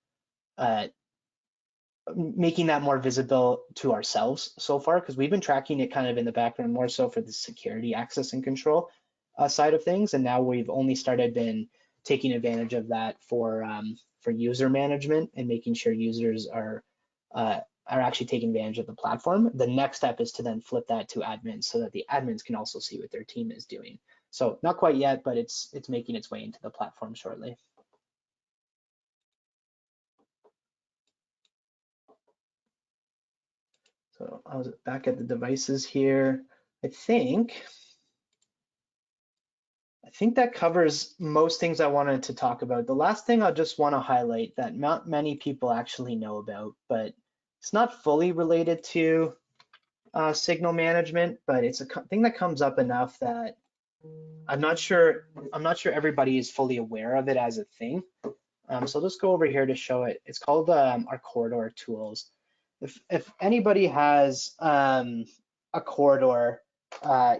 making that more visible to ourselves so far, because we've been tracking it kind of in the background more so for the security access and control side of things, and now we've only been taking advantage of that for user management and making sure users are actually taking advantage of the platform. The next step is to then flip that to admins so that the admins can also see what their team is doing. So not quite yet, but it's making its way into the platform shortly. So I was back at the devices here. I think that covers most things I wanted to talk about. The last thing I just want to highlight that not many people actually know about, but it's not fully related to signal management, but it's a thing that comes up enough that I'm not sure everybody is fully aware of it as a thing. So let's go over here to show it. It's called our corridor tools. If anybody has a corridor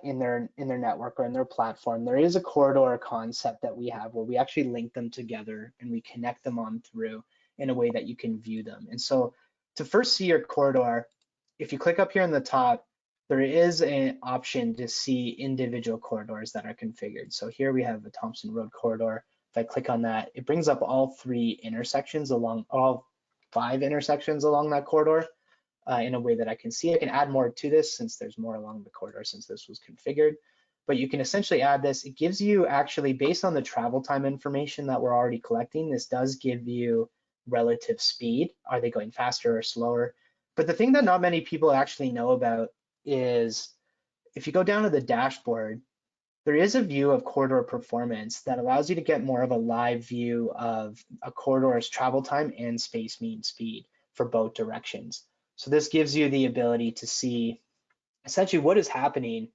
in their network or in their platform, there is a corridor concept that we have where we actually link them together and we connect them on through in a way that you can view them. And so to first see your corridor, if you click up here on the top, there is an option to see individual corridors that are configured. So here we have the Thompson Road corridor. If I click on that, it brings up all 5 intersections along that corridor in a way that I can see. I can add more to this since there's more along the corridor since this was configured. But you can essentially add this. It gives you actually, based on the travel time information that we're already collecting, this does give you relative speed. Are they going faster or slower? But the thing that not many people actually know about is if you go down to the dashboard, there is a view of corridor performance that allows you to get more of a live view of a corridor's travel time and space mean speed for both directions. So this gives you the ability to see essentially what is happening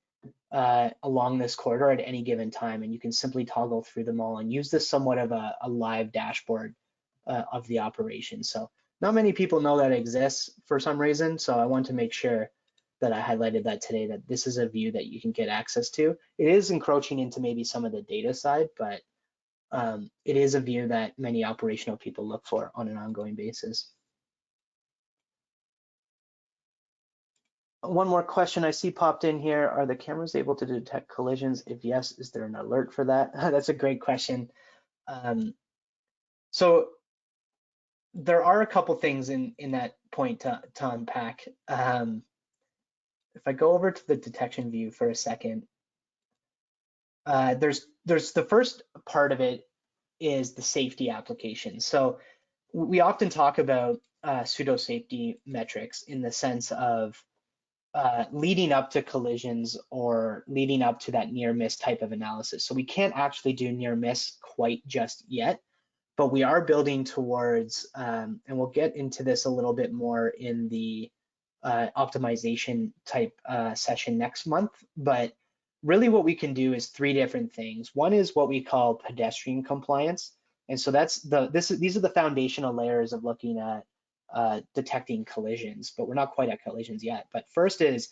along this corridor at any given time, and you can simply toggle through them all and use this somewhat of a live dashboard of the operation. So not many people know that exists for some reason, so I want to make sure that I highlighted that today, that this is a view that you can get access to. It is encroaching into maybe some of the data side, but it is a view that many operational people look for on an ongoing basis. One more question I see popped in here. Are the cameras able to detect collisions? If yes, is there an alert for that? That's a great question. So there are a couple things in that point to unpack. If I go over to the detection view for a second, there's the first part of it is the safety application. So we often talk about pseudo safety metrics in the sense of leading up to collisions or leading up to that near miss type of analysis. So we can't actually do near miss quite just yet, but we are building towards, and we'll get into this a little bit more in the optimization type session next month. But really what we can do is three different things. One is what we call pedestrian compliance. And so that's these are the foundational layers of looking at detecting collisions, but we're not quite at collisions yet. But first is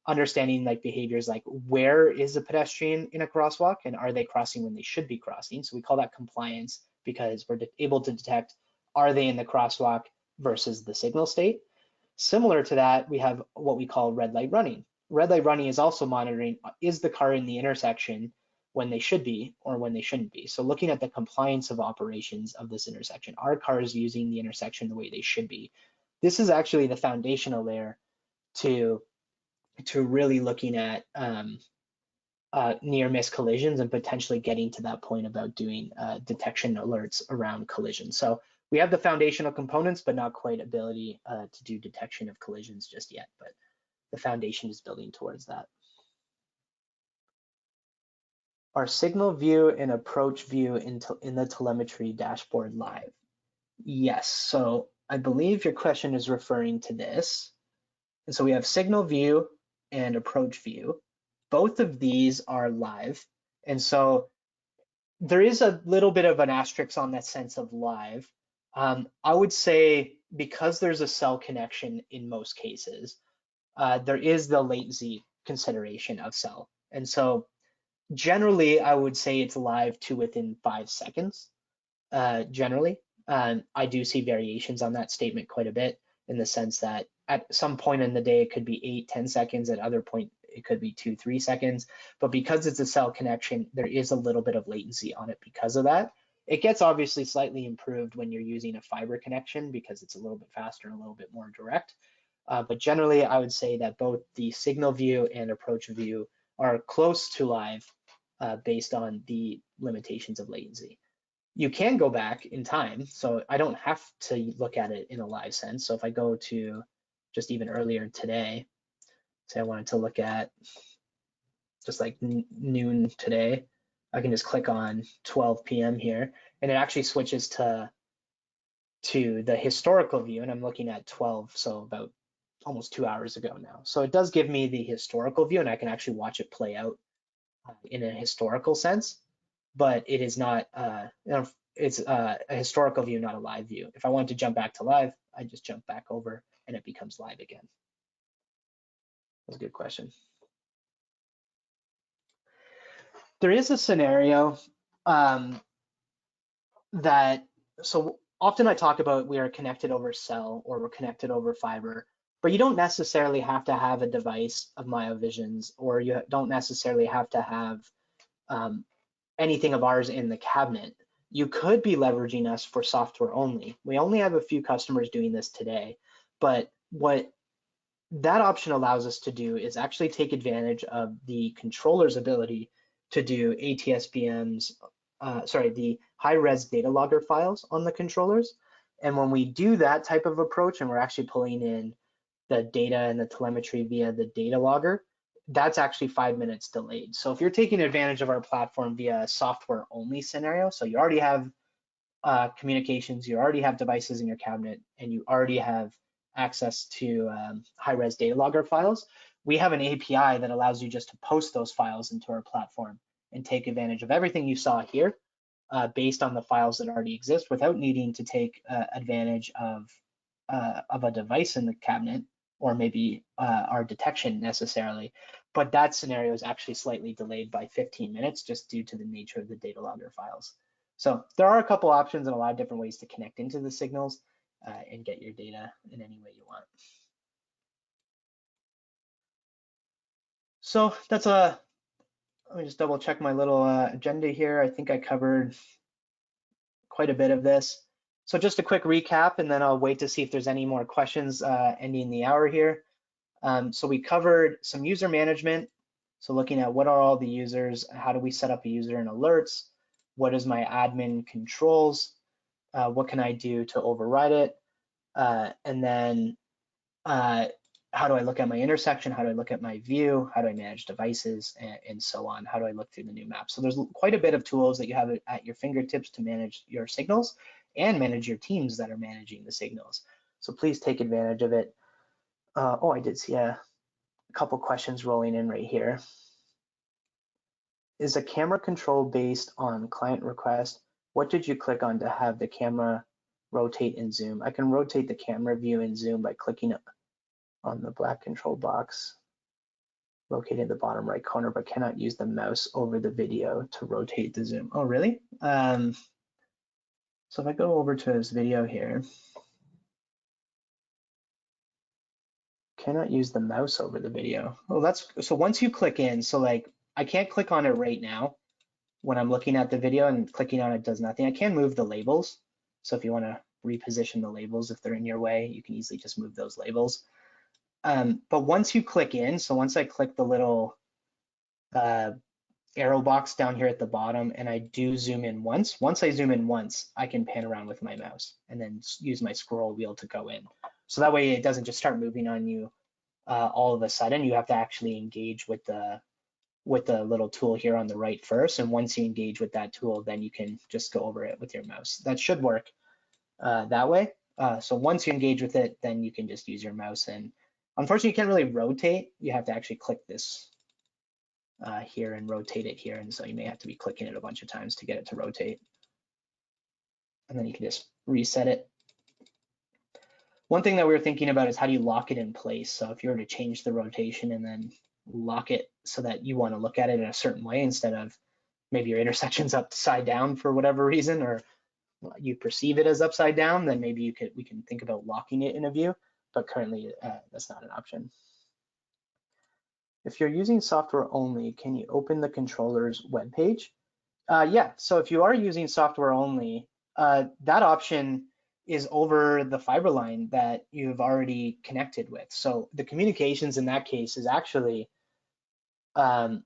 understanding like behaviors like where is a pedestrian in a crosswalk and are they crossing when they should be crossing. So we call that compliance because we're able to detect are they in the crosswalk versus the signal state. Similar to that, we have what we call red light running. Red light running is also monitoring is the car in the intersection when they should be or when they shouldn't be. So looking at the compliance of operations of this intersection, are cars using the intersection the way they should be? This is actually the foundational layer to really looking at near miss collisions and potentially getting to that point about doing detection alerts around collisions. So we have the foundational components, but not quite ability to do detection of collisions just yet, but the foundation is building towards that. Are signal view and approach view in the telemetry dashboard live? Yes, so I believe your question is referring to this. And so we have signal view and approach view. Both of these are live. And so there is a little bit of an asterisk on that sense of live. I would say because there's a cell connection in most cases, there is the latency consideration of cell. And so generally, I would say it's live to within 5 seconds, generally. I do see variations on that statement quite a bit in the sense that at some point in the day, it could be 8-10 seconds. At other point, it could be 2-3 seconds. But because it's a cell connection, there is a little bit of latency on it because of that. It gets obviously slightly improved when you're using a fiber connection because it's a little bit faster and a little bit more direct. But generally, I would say that both the signal view and approach view are close to live based on the limitations of latency. You can go back in time, so I don't have to look at it in a live sense. So if I go to just even earlier today, say I wanted to look at just like noon today, I can just click on 12 p.m. here, and it actually switches to the historical view, and I'm looking at 12, so about almost 2 hours ago now. So it does give me the historical view, and I can actually watch it play out in a historical sense, but it is not, it's a historical view, not a live view. If I want to jump back to live, I just jump back over and it becomes live again. That's a good question. There is a scenario that, so often I talk about we are connected over cell or we're connected over fiber, but you don't necessarily have to have a device of Miovision's, or you don't necessarily have to have anything of ours in the cabinet. You could be leveraging us for software only. We only have a few customers doing this today, but what that option allows us to do is actually take advantage of the controller's ability to do ATSBMs, the high-res data logger files on the controllers. And when we do that type of approach and we're actually pulling in the data and the telemetry via the data logger, that's actually 5 minutes delayed. So if you're taking advantage of our platform via a software only scenario, so you already have communications, you already have devices in your cabinet, and you already have access to high-res data logger files, we have an API that allows you just to post those files into our platform and take advantage of everything you saw here based on the files that already exist without needing to take advantage of a device in the cabinet or maybe our detection necessarily. But that scenario is actually slightly delayed by 15 minutes just due to the nature of the data logger files. So there are a couple options and a lot of different ways to connect into the signals and get your data in any way you want. So that's let me just double check my little agenda here. I think I covered quite a bit of this. So just a quick recap, and then I'll wait to see if there's any more questions ending the hour here. So we covered some user management. So looking at what are all the users, how do we set up a user in alerts, what is my admin controls, what can I do to override it, and then how do I look at my intersection, how do I look at my view, how do I manage devices, and so on, how do I look through the new map. So there's quite a bit of tools that you have at your fingertips to manage your signals and manage your teams that are managing the signals. So please take advantage of it. Oh, I did see a couple questions rolling in right here. Is a camera control based on client request? What did you click on to have the camera rotate and zoom? I can rotate the camera view and zoom by clicking on the black control box located in the bottom right corner, but cannot use the mouse over the video to rotate the zoom. Oh, really? So if I go over to this video here, cannot use the mouse over the video. Oh, that's so once you click in, so like I can't click on it right now when I'm looking at the video, and clicking on it does nothing. I can move the labels. So if you want to reposition the labels, if they're in your way, you can easily just move those labels. But once you click in, so once I click the little arrow box down here at the bottom and I do zoom in once I zoom in once, I can pan around with my mouse and then use my scroll wheel to go in. So that way it doesn't just start moving on you all of a sudden. You have to actually engage with the little tool here on the right first. And once you engage with that tool, then you can just go over it with your mouse. That should work that way. So once you engage with it, then you can just use your mouse. And unfortunately, you can't really rotate. You have to actually click this here and rotate it here. And so you may have to be clicking it a bunch of times to get it to rotate. And then you can just reset it. One thing that we were thinking about is how do you lock it in place? So if you were to change the rotation and then lock it so that you want to look at it in a certain way instead of maybe your intersection's upside down for whatever reason, or you perceive it as upside down, then maybe we can think about locking it in a view, but currently that's not an option. If you're using software only, can you open the controller's web page? Yeah, so if you are using software only, that option is over the fiber line that you've already connected with. So the communications in that case is actually, when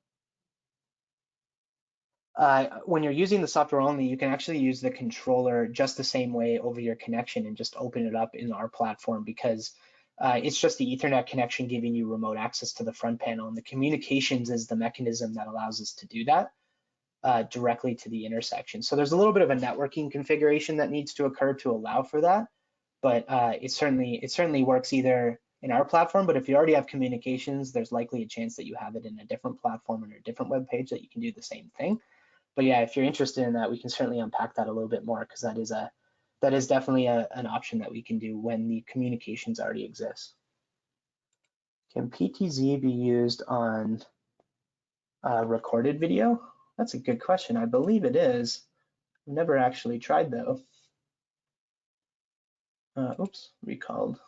you're using the software only, you can actually use the controller just the same way over your connection and just open it up in our platform, because it's just the Ethernet connection giving you remote access to the front panel, and the communications is the mechanism that allows us to do that directly to the intersection. So there's a little bit of a networking configuration that needs to occur to allow for that, but it certainly works either in our platform, but if you already have communications, there's likely a chance that you have it in a different platform or a different web page that you can do the same thing. But yeah, if you're interested in that, we can certainly unpack that a little bit more, because that is definitely an option that we can do when the communications already exist. Can PTZ be used on recorded video? That's a good question. I believe it is. I've never actually tried though. Oops, recalled.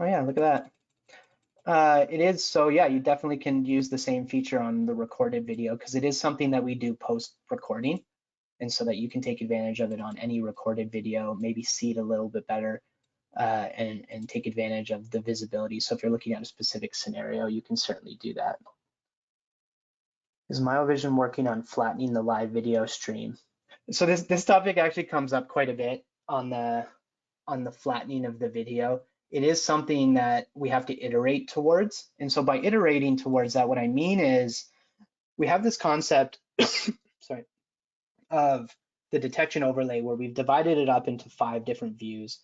Oh yeah, look at that. It is, so yeah, you definitely can use the same feature on the recorded video, because it is something that we do post-recording, and so that you can take advantage of it on any recorded video, maybe see it a little bit better, and take advantage of the visibility. So if you're looking at a specific scenario, you can certainly do that. Is Miovision working on flattening the live video stream? So this topic actually comes up quite a bit on the flattening of the video. It is something that we have to iterate towards. And so by iterating towards that, what I mean is we have this concept, sorry, of the detection overlay where we've divided it up into 5 different views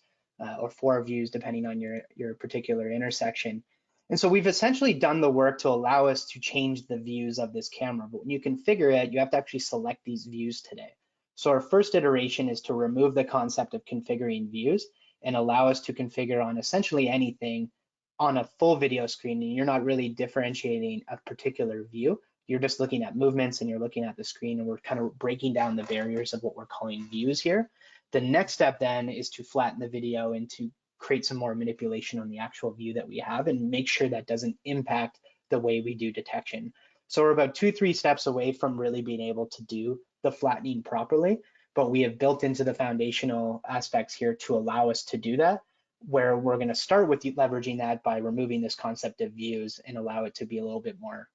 or 4 views depending on your particular intersection. And so we've essentially done the work to allow us to change the views of this camera. But when you configure it, you have to actually select these views today. So our first iteration is to remove the concept of configuring views and allow us to configure on essentially anything on a full video screen. And you're not really differentiating a particular view. You're just looking at movements and you're looking at the screen, and we're kind of breaking down the barriers of what we're calling views here. The next step then is to flatten the video and to create some more manipulation on the actual view that we have and make sure that doesn't impact the way we do detection. So we're about 2-3 steps away from really being able to do the flattening properly, but we have built into the foundational aspects here to allow us to do that, where we're going to start with leveraging that by removing this concept of views and allow it to be a little bit more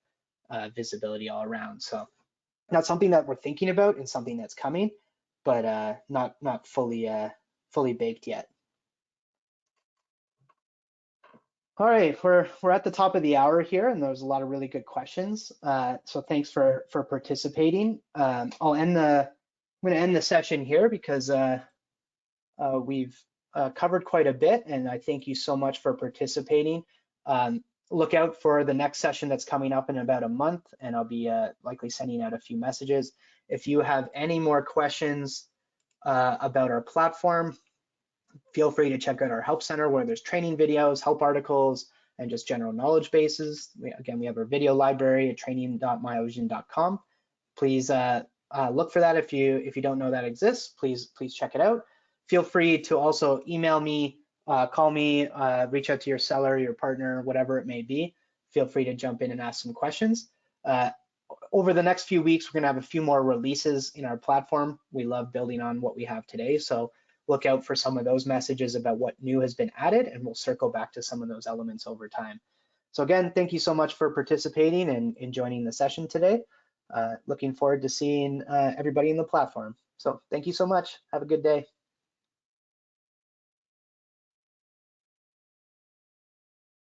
visibility all around. So not something that we're thinking about and something that's coming, but not fully baked yet. All right, we're at the top of the hour here, and there's a lot of really good questions. So thanks for participating. I'm going to end the session here because we've covered quite a bit, and I thank you so much for participating. Look out for the next session that's coming up in about a month, and I'll be likely sending out a few messages. If you have any more questions about our platform, feel free to check out our help center where there's training videos, help articles, and just general knowledge bases. Again, we have our video library at training.miovision.com. Please look for that if you don't know that exists. Please check it out. Feel free to also email me, call me, reach out to your seller, your partner, whatever it may be. Feel free to jump in and ask some questions. Over the next few weeks, we're going to have a few more releases in our platform. We love building on what we have today, so look out for some of those messages about what new has been added, and we'll circle back to some of those elements over time. So again, thank you so much for participating and joining the session today. Looking forward to seeing everybody in the platform. So thank you so much. Have a good day.